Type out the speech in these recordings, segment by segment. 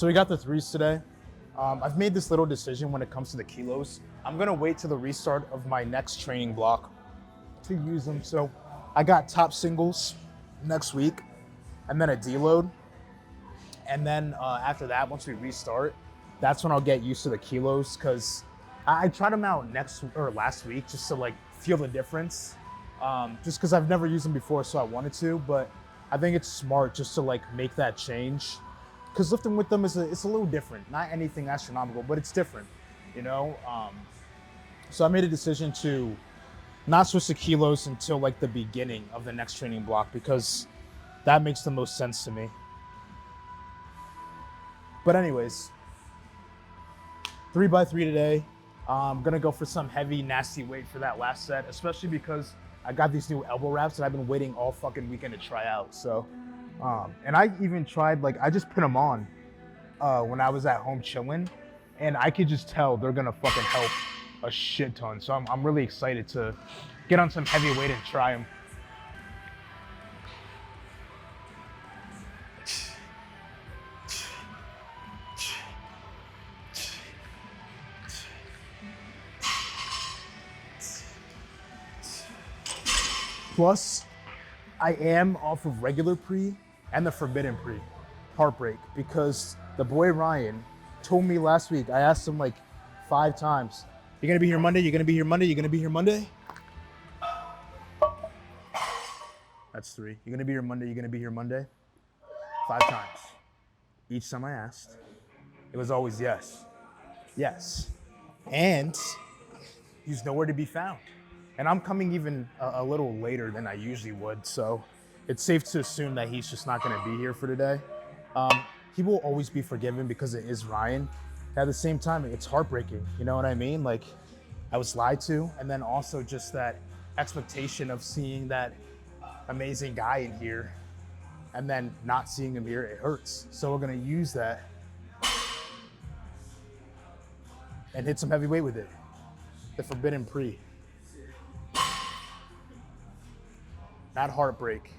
So we got the threes today. I've made this little decision when it comes to the kilos. I'm gonna wait till the restart of my next training block to use them. So I got top singles next week and then a deload. And then after that, once we restart, that's when I'll get used to the kilos, because I tried them out last week just to like feel the difference. Just because I've never used them before, so I wanted to, but I think it's smart just to like make that change. Because lifting with them it's a little different. Not anything astronomical, but it's different, you know? So I made a decision to not switch to kilos until like the beginning of the next training block, because that makes the most sense to me. But anyways, 3x3 today. I'm gonna go for some heavy, nasty weight for that last set, especially because I got these new elbow wraps that I've been waiting all fucking weekend to try out. So, and I even tried, like, I just put them on when I was at home chilling, and I could just tell they're gonna fucking help a shit ton. So I'm really excited to get on some heavy weight and try them. Plus, I am off of regular pre and the forbidden pre, heartbreak, because the boy Ryan told me last week, I asked him like 5 times, "You're gonna be here Monday, you're gonna be here Monday, you're gonna be here Monday?" That's 3. You're gonna be here Monday, you're gonna be here Monday? 5 times. Each time I asked, it was always yes. Yes. And he's nowhere to be found. And I'm coming even a little later than I usually would, so it's safe to assume that he's just not gonna be here for today. He will always be forgiven because it is Ryan. At the same time, it's heartbreaking, you know what I mean? Like, I was lied to, and then also just that expectation of seeing that amazing guy in here and then not seeing him here, it hurts. So we're gonna use that and hit some heavy weight with it. The forbidden pre. Not heartbreak,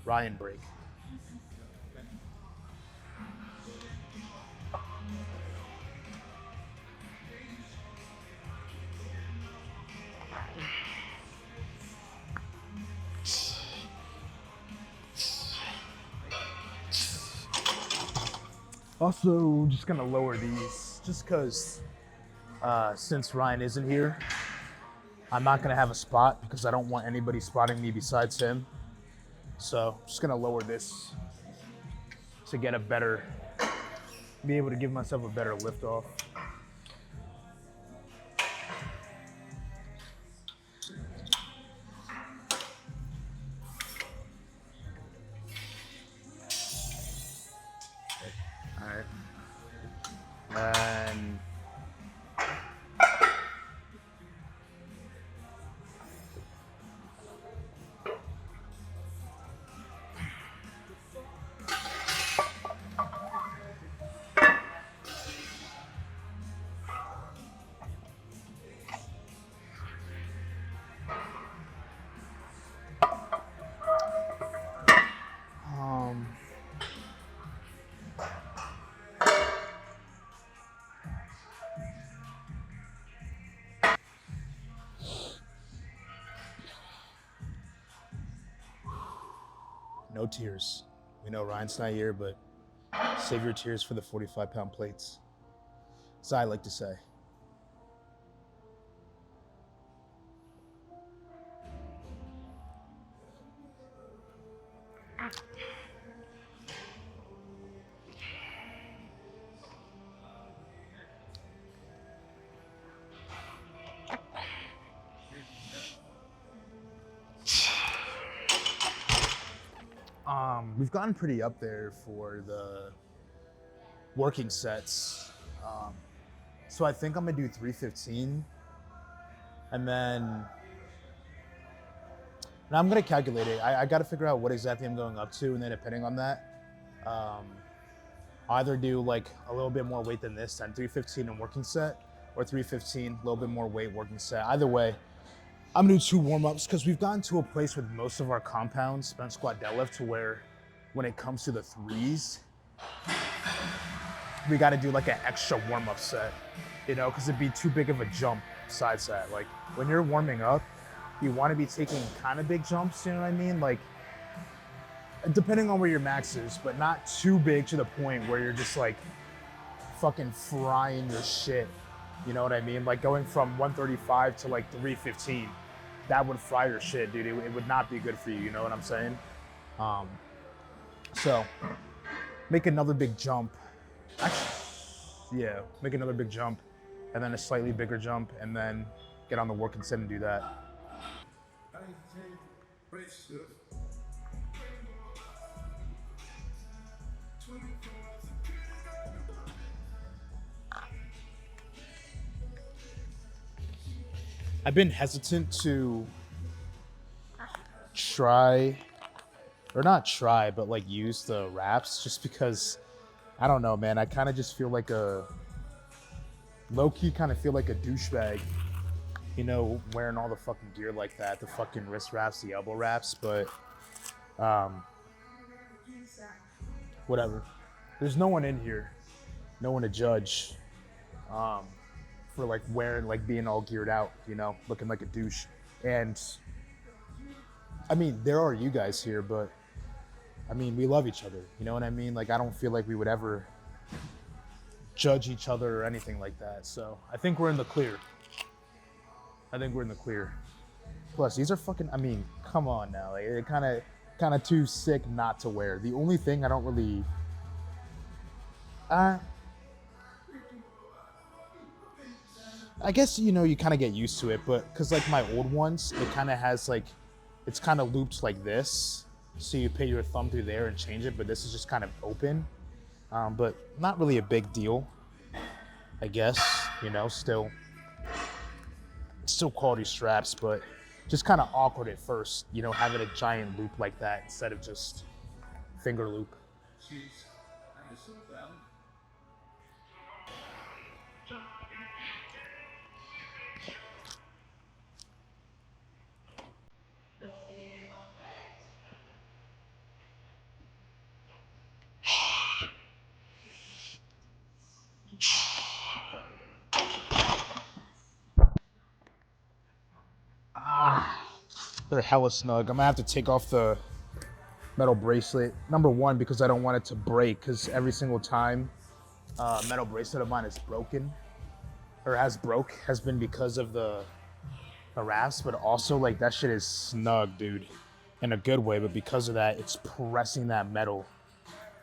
Ryan break. Also, just gonna lower these, just cause since Ryan isn't here, I'm not gonna have a spot because I don't want anybody spotting me besides him. So just gonna lower this to get be able to give myself a better lift off. All right. And no tears. We know Ryan's not here, but save your tears for the 45-pound plates, as I like to say. We've gotten pretty up there for the working sets. So I think I'm gonna do 315. And then I'm gonna calculate it. I gotta figure out what exactly I'm going up to, and then depending on that, I'll either do like a little bit more weight than this, then 315 and working set, or 315, a little bit more weight, working set. Either way, I'm gonna do 2 warm-ups because we've gotten to a place with most of our compounds, bench squat deadlift, to where when it comes to the threes, we got to do like an extra warm-up set, you know, because it'd be too big of a jump side set. Like when you're warming up, you want to be taking kind of big jumps, you know what I mean? Like depending on where your max is, but not too big to the point where you're just like fucking frying your shit. You know what I mean? Like going from 135 to like 315, that would fry your shit, dude. It would not be good for you. You know what I'm saying? So make another big jump. Actually, yeah, make another big jump and then a slightly bigger jump and then get on the working set and do that. I've been hesitant to try, or not try, but like use the wraps just because, I don't know, man. I kind of just feel like low-key kind of feel like a douchebag, you know, wearing all the fucking gear like that, the fucking wrist wraps, the elbow wraps, but whatever. There's no one in here, no one to judge. For like wearing, like being all geared out, you know, looking like a douche. And I mean, there are you guys here, but I mean, we love each other. You know what I mean? Like, I don't feel like we would ever judge each other or anything like that. So I think we're in the clear. Plus, these are fucking, I mean, come on now. Like, they're kind of too sick not to wear. The only thing I don't really, I guess, you know, you kind of get used to it, but because like my old ones, it kind of has like, it's kind of looped like this. So you put your thumb through there and change it, but this is just kind of open. But not really a big deal, I guess, you know, still quality straps, but just kind of awkward at first, you know, having a giant loop like that instead of just finger loop. They're hella snug. I'm gonna have to take off the metal bracelet. Number one, because I don't want it to break, because every single time metal bracelet of mine is broken, or has been because of the wraps, but also like that shit is snug, dude, in a good way, but because of that, it's pressing that metal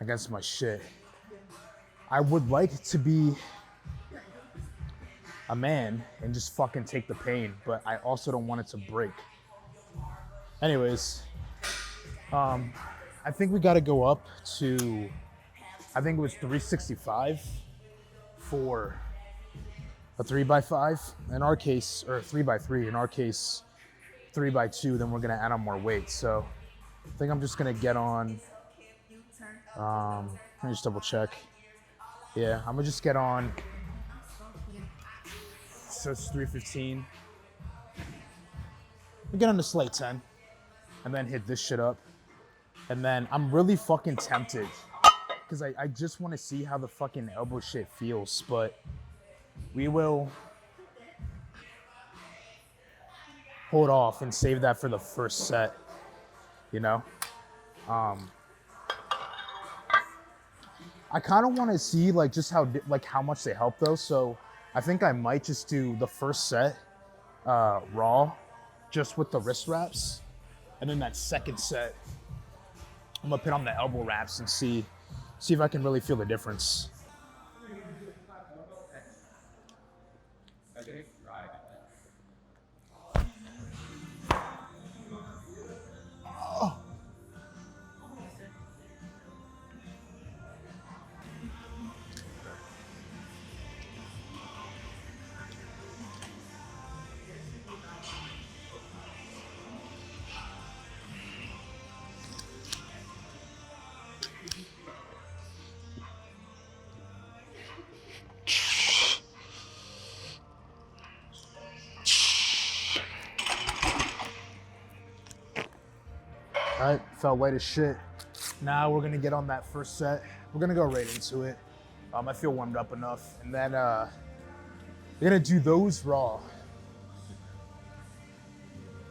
against my shit. I would like to be a man and just fucking take the pain, but I also don't want it to break. Anyways, I think we got to go up to, I think it was 365 for a 3x5 in our case, or 3x3 in our case, 3x2. Then we're gonna add on more weight. So I think I'm just gonna get on. Let me just double check. Yeah, I'm gonna just get on. So it's 315. We get on the slate 10, and then hit this shit up. And then I'm really fucking tempted because I just want to see how the fucking elbow shit feels, but we will hold off and save that for the first set, you know? I kind of want to see like just how much they help though, so I think I might just do the first set raw, just with the wrist wraps, and then that second set, I'm gonna put on the elbow wraps and see if I can really feel the difference. Oh. All right, felt light as shit. Now we're gonna get on that first set. We're gonna go right into it. I feel warmed up enough. And then we're gonna do those raw.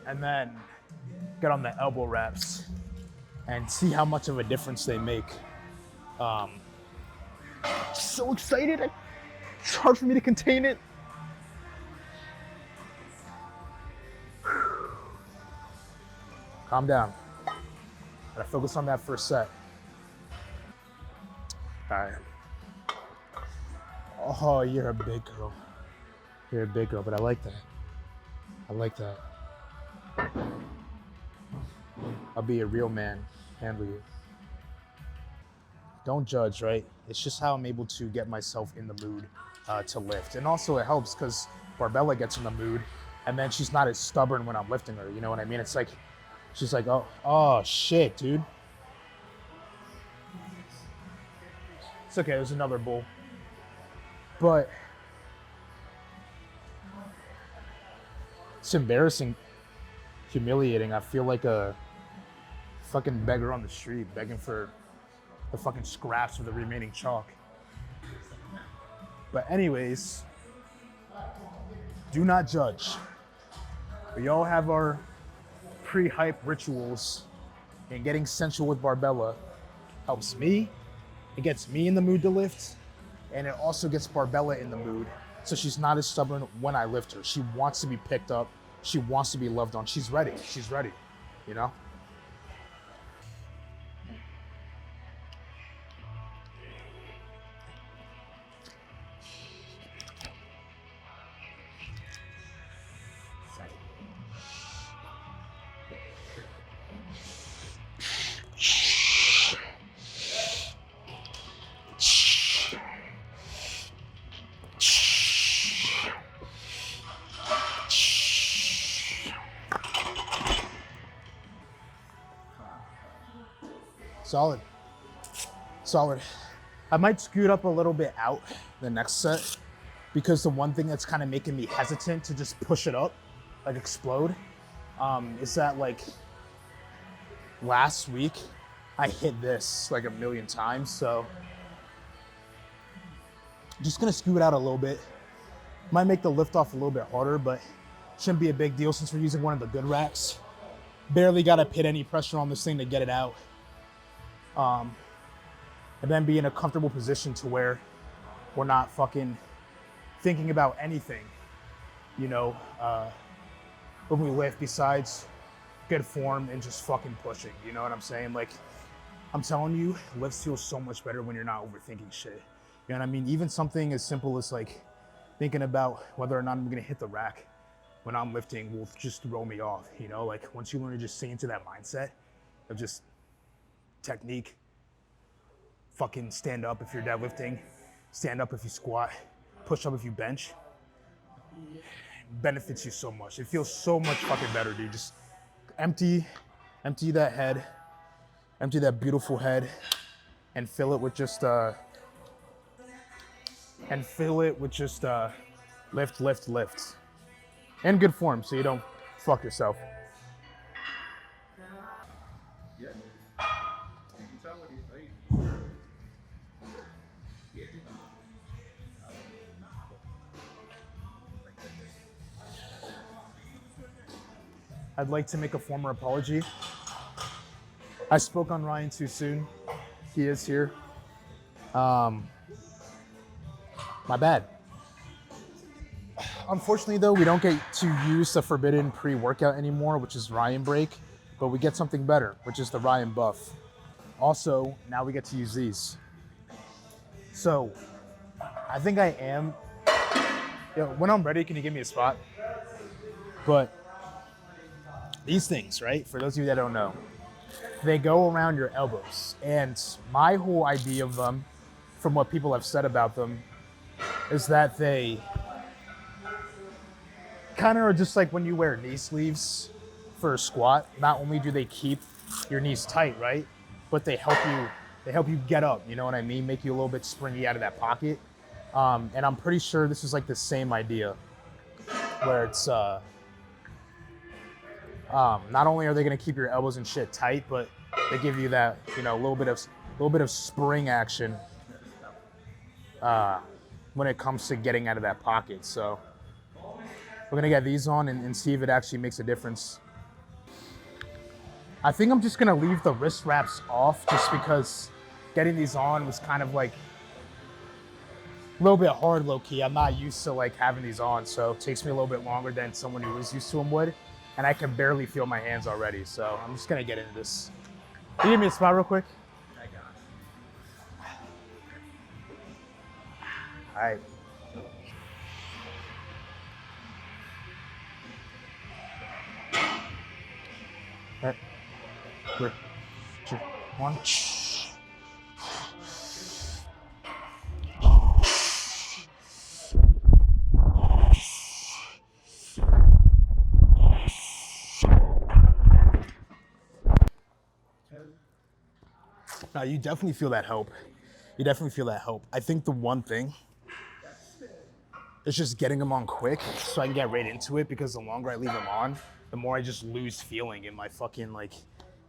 And then get on the elbow wraps and see how much of a difference they make. So excited. It's hard for me to contain it. Calm down. Gotta focus on that first set. All right. Oh, you're a big girl. You're a big girl, but I like that. I like that. I'll be a real man, handle you. Don't judge, right? It's just how I'm able to get myself in the mood to lift. And also it helps because Barbella gets in the mood and then she's not as stubborn when I'm lifting her, you know what I mean? It's like, she's like, oh shit, dude. It's okay, there's another bowl. But it's embarrassing, humiliating. I feel like a fucking beggar on the street begging for the fucking scraps of the remaining chalk. But anyways, do not judge. We all have our pre-hype rituals, and getting sensual with Barbella helps me. It gets me in the mood to lift, and it also gets Barbella in the mood, so she's not as stubborn when I lift her. She wants to be picked up. She wants to be loved on. She's ready. She's ready, you know? Solid. Solid. I might scoot up a little bit out the next set because the one thing that's kind of making me hesitant to just push it up, like explode, is that like last week I hit this like a million times. So I'm just gonna scoot out a little bit. Might make the lift off a little bit harder, but shouldn't be a big deal since we're using one of the good racks. Barely gotta put any pressure on this thing to get it out. And then be in a comfortable position to where we're not fucking thinking about anything, you know, when we lift besides good form and just fucking pushing, you know what I'm saying? Like, I'm telling you, lifts feel so much better when you're not overthinking shit. You know what I mean? Even something as simple as like thinking about whether or not I'm gonna hit the rack when I'm lifting will just throw me off, you know? Like once you learn to just sink into that mindset of just technique, fucking stand up if you're deadlifting, stand up if you squat, push up if you bench, benefits you so much. It feels so much fucking better, dude. Just empty that head, empty that beautiful head, and fill it with just lift. In good form so you don't fuck yourself. I'd like to make a formal apology. I spoke on Ryan too soon. He is here. My bad. Unfortunately though, we don't get to use the forbidden pre-workout anymore, which is Ryan Break, but we get something better, which is the Ryan Buff. Also, now we get to use these. So, I think I am, when I'm ready, can you give me a spot? But these things, right, for those of you that don't know, they go around your elbows. And my whole idea of them, from what people have said about them, is that they kind of are just like when you wear knee sleeves for a squat. Not only do they keep your knees tight, right, but they help you get up, you know what I mean? Make you a little bit springy out of that pocket. And I'm pretty sure this is like the same idea where it's, not only are they going to keep your elbows and shit tight, but they give you that, you know, a little bit of spring action. when it comes to getting out of that pocket. So we're gonna get these on and see if it actually makes a difference. I think I'm just gonna leave the wrist wraps off just because getting these on was kind of like a little bit hard, low key. I'm not used to like having these on, so it takes me a little bit longer than someone who is used to them would. And I can barely feel my hands already, so I'm just gonna get into this. Can you give me a spot real quick? I got All right. All right. 3, 2, 1. No, you definitely feel that help. You definitely feel that help. I think the one thing is just getting them on quick so I can get right into it, because the longer I leave them on, the more I just lose feeling in my fucking like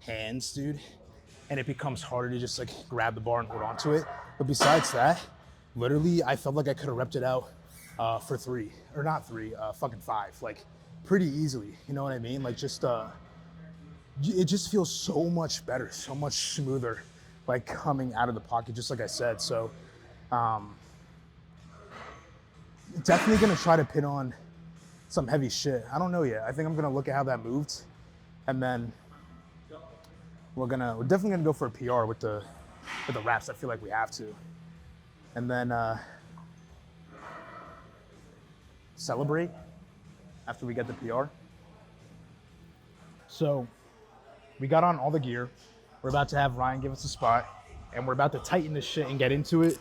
hands, dude. And it becomes harder to just like grab the bar and hold on to it. But besides that, literally I felt like I could have repped it out for 3, or not 3, fucking 5, like pretty easily. You know what I mean? Like just, it just feels so much better, so much smoother, like coming out of the pocket, just like I said. So definitely gonna try to pin on some heavy shit. I don't know yet. I think I'm gonna look at how that moved, and then we're definitely gonna go for a PR with the wraps. I feel like we have to, and then celebrate after we get the PR. So we got on all the gear. We're about to have Ryan give us a spot, and we're about to tighten this shit and get into it.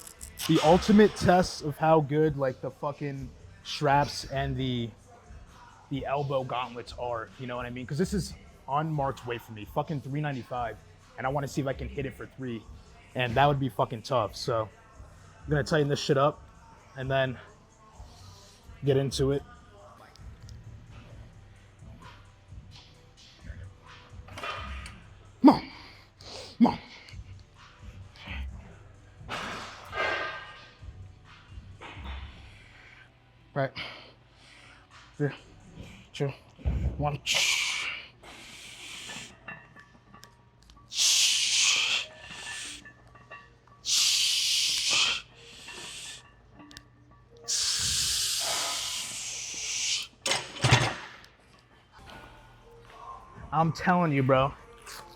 The ultimate test of how good like the fucking straps and the elbow gauntlets are, you know what I mean? Because this is unmarked weight for me, fucking 395, and I want to see if I can hit it for 3, and that would be fucking tough. So I'm gonna tighten this shit up and then get into it. Come on. Come on. Right. 3, 2, 1. I'm telling you, bro.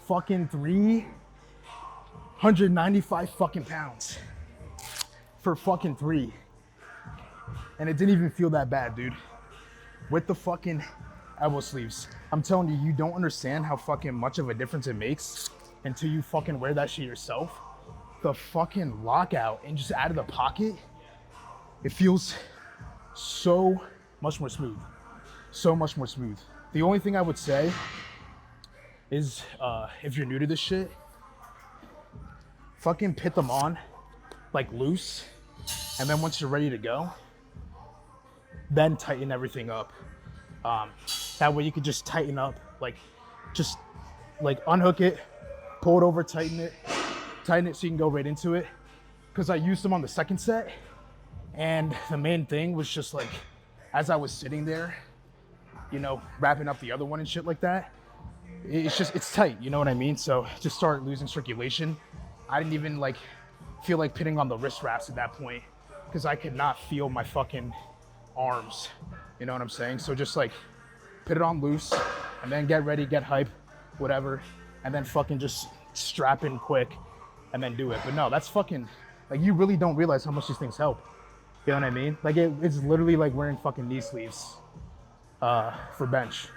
Fucking 395 fucking pounds for fucking 3. And it didn't even feel that bad, dude. With the fucking elbow sleeves. I'm telling you, you don't understand how fucking much of a difference it makes until you fucking wear that shit yourself. The fucking lockout and just out of the pocket, it feels so much more smooth. So much more smooth. The only thing I would say is if you're new to this shit, fucking put them on like loose, and then once you're ready to go, then tighten everything up. That way you could just tighten up, like just like unhook it, pull it over, tighten it so you can go right into it. Because I used them on the second set, and the main thing was just like, as I was sitting there, you know, wrapping up the other one and shit like that, it's tight, you know what I mean? So just start losing circulation. I didn't even like feel like pinning on the wrist wraps at that point, because I could not feel my fucking arms, you know what I'm saying? So just like put it on loose and then get ready, get hype, whatever, and then fucking just strap in quick and then do it. But no, that's fucking, like, you really don't realize how much these things help, you know what I mean? Like it's literally like wearing fucking knee sleeves for bench.